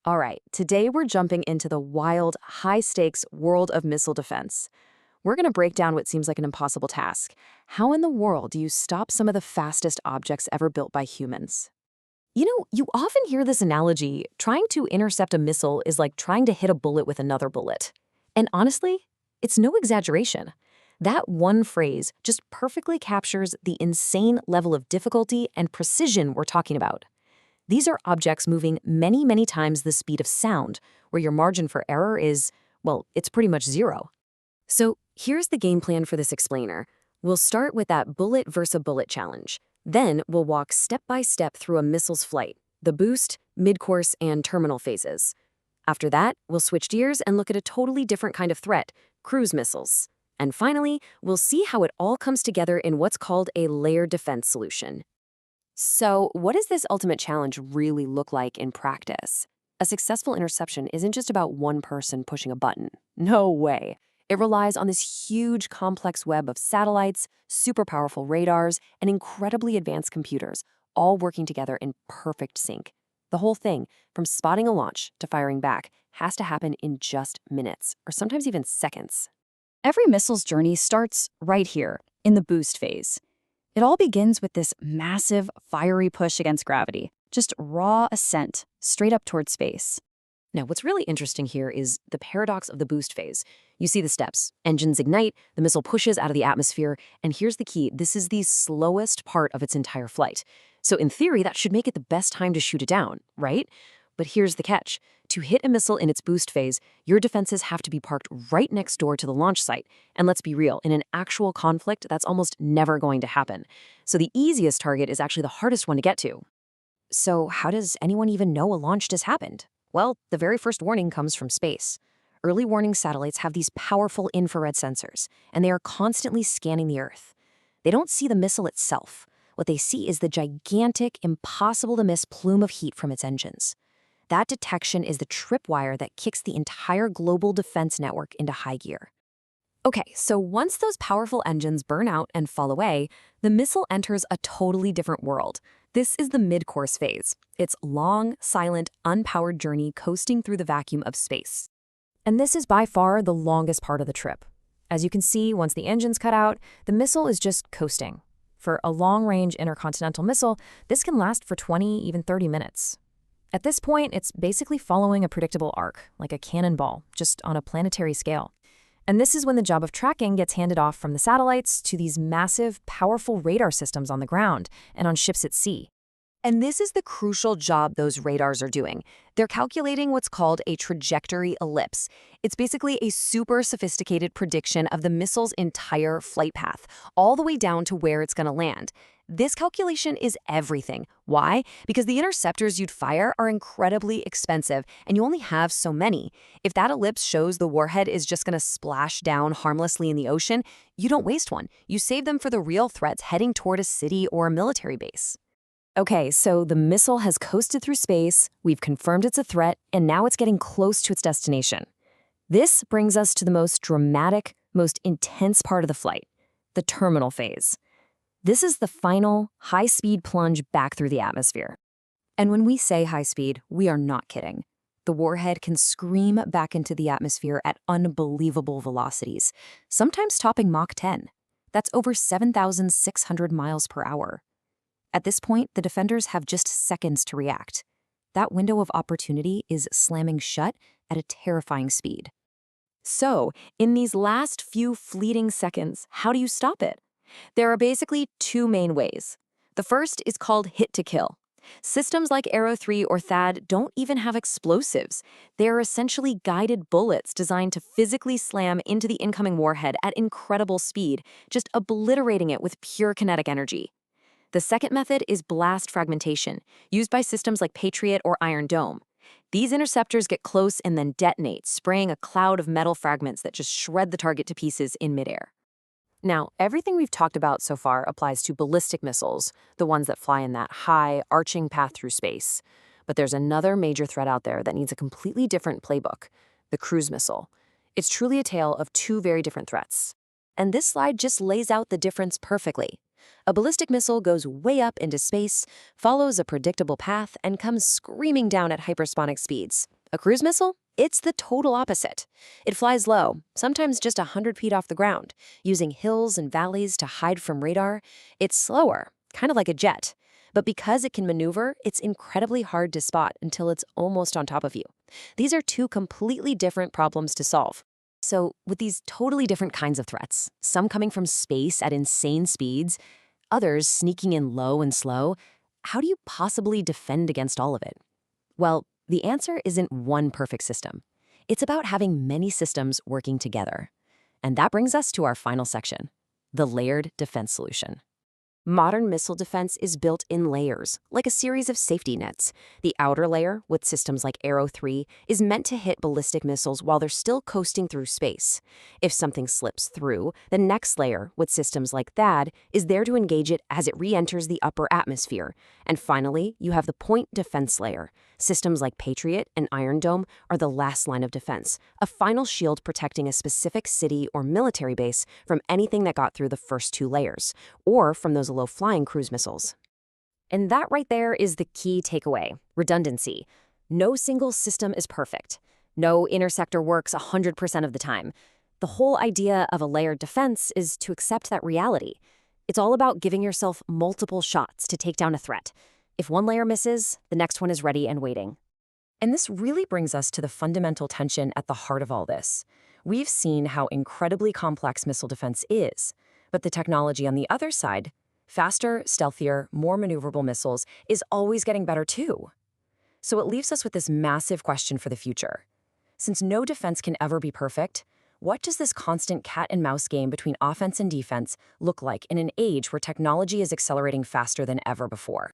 All right, today we're jumping into the wild, high-stakes world of missile defense. We're going to break down what seems like an impossible task. How in the world do you stop some of the fastest objects ever built by humans? You often hear this analogy, trying to intercept a missile is like trying to hit a bullet with another bullet. And honestly, it's no exaggeration. That one phrase just perfectly captures the insane level of difficulty and precision we're talking about. These are objects moving many, many times the speed of sound, where your margin for error is, well, it's pretty much zero. So here's the game plan for this explainer. We'll start with that bullet versus bullet challenge. Then we'll walk step by step through a missile's flight, the boost, midcourse, and terminal phases. After that, we'll switch gears and look at a totally different kind of threat, cruise missiles. And finally, we'll see how it all comes together in what's called a layered defense solution. So, what does this ultimate challenge really look like in practice? A successful interception isn't just about one person pushing a button. No way. It relies on this huge, complex web of satellites, super powerful radars, and incredibly advanced computers, all working together in perfect sync. The whole thing, from spotting a launch to firing back, has to happen in just minutes, or sometimes even seconds. Every missile's journey starts right here, in the boost phase. It all begins with this massive, fiery push against gravity, just raw ascent, straight up toward space. Now, what's really interesting here is the paradox of the boost phase. You see the steps. Engines ignite, the missile pushes out of the atmosphere, and here's the key. This is the slowest part of its entire flight. So in theory, that should make it the best time to shoot it down, right? But here's the catch. To hit a missile in its boost phase, your defenses have to be parked right next door to the launch site. And let's be real, in an actual conflict, that's almost never going to happen. So the easiest target is actually the hardest one to get to. So how does anyone even know a launch just happened? Well, the very first warning comes from space. Early warning satellites have these powerful infrared sensors, and they are constantly scanning the Earth. They don't see the missile itself. What they see is the gigantic, impossible-to-miss plume of heat from its engines. That detection is the tripwire that kicks the entire global defense network into high gear. Okay, so once those powerful engines burn out and fall away, the missile enters a totally different world. This is the midcourse phase. It's long, silent, unpowered journey coasting through the vacuum of space. And this is by far the longest part of the trip. As you can see, once the engines cut out, the missile is just coasting. For a long-range intercontinental missile, this can last for 20, even 30 minutes. At this point, it's basically following a predictable arc, like a cannonball, just on a planetary scale. And this is when the job of tracking gets handed off from the satellites to these massive, powerful radar systems on the ground and on ships at sea. And this is the crucial job those radars are doing. They're calculating what's called a trajectory ellipse. It's basically a super sophisticated prediction of the missile's entire flight path, all the way down to where it's going to land. This calculation is everything. Why? Because the interceptors you'd fire are incredibly expensive, and you only have so many. If that ellipse shows the warhead is just going to splash down harmlessly in the ocean, you don't waste one. You save them for the real threats heading toward a city or a military base. Okay, so the missile has coasted through space, we've confirmed it's a threat, and now it's getting close to its destination. This brings us to the most dramatic, most intense part of the flight, the terminal phase. This is the final, high-speed plunge back through the atmosphere. And when we say high speed, we are not kidding. The warhead can scream back into the atmosphere at unbelievable velocities, sometimes topping Mach 10. That's over 7,600 miles per hour. At this point, the defenders have just seconds to react. That window of opportunity is slamming shut at a terrifying speed. So, in these last few fleeting seconds, how do you stop it? There are basically two main ways. The first is called hit to kill. Systems like Arrow 3 or THAAD don't even have explosives. They are essentially guided bullets designed to physically slam into the incoming warhead at incredible speed, just obliterating it with pure kinetic energy. The second method is blast fragmentation, used by systems like Patriot or Iron Dome. These interceptors get close and then detonate, spraying a cloud of metal fragments that just shred the target to pieces in midair. Now, everything we've talked about so far applies to ballistic missiles, the ones that fly in that high, arching path through space. But there's another major threat out there that needs a completely different playbook, the cruise missile. It's truly a tale of two very different threats. And this slide just lays out the difference perfectly. A ballistic missile goes way up into space, follows a predictable path, and comes screaming down at hypersonic speeds. A cruise missile? It's the total opposite. It flies low, sometimes just 100 feet off the ground, using hills and valleys to hide from radar. It's slower, kind of like a jet. But because it can maneuver, it's incredibly hard to spot until it's almost on top of you. These are two completely different problems to solve. So, with these totally different kinds of threats, some coming from space at insane speeds, others sneaking in low and slow, how do you possibly defend against all of it? Well, the answer isn't one perfect system. It's about having many systems working together. And that brings us to our final section, the layered defense solution. Modern missile defense is built in layers, like a series of safety nets. The outer layer, with systems like Arrow 3, is meant to hit ballistic missiles while they're still coasting through space. If something slips through, the next layer, with systems like THAAD, is there to engage it as it re-enters the upper atmosphere. And finally, you have the point defense layer. Systems like Patriot and Iron Dome are the last line of defense, a final shield protecting a specific city or military base from anything that got through the first two layers, or from those low-flying cruise missiles. And that right there is the key takeaway: redundancy. No single system is perfect. No interceptor works 100% of the time. The whole idea of a layered defense is to accept that reality. It's all about giving yourself multiple shots to take down a threat. If one layer misses, the next one is ready and waiting. And this really brings us to the fundamental tension at the heart of all this. We've seen how incredibly complex missile defense is, but the technology on the other side, faster, stealthier, more maneuverable missiles, is always getting better too. So it leaves us with this massive question for the future. Since no defense can ever be perfect, what does this constant cat and mouse game between offense and defense look like in an age where technology is accelerating faster than ever before?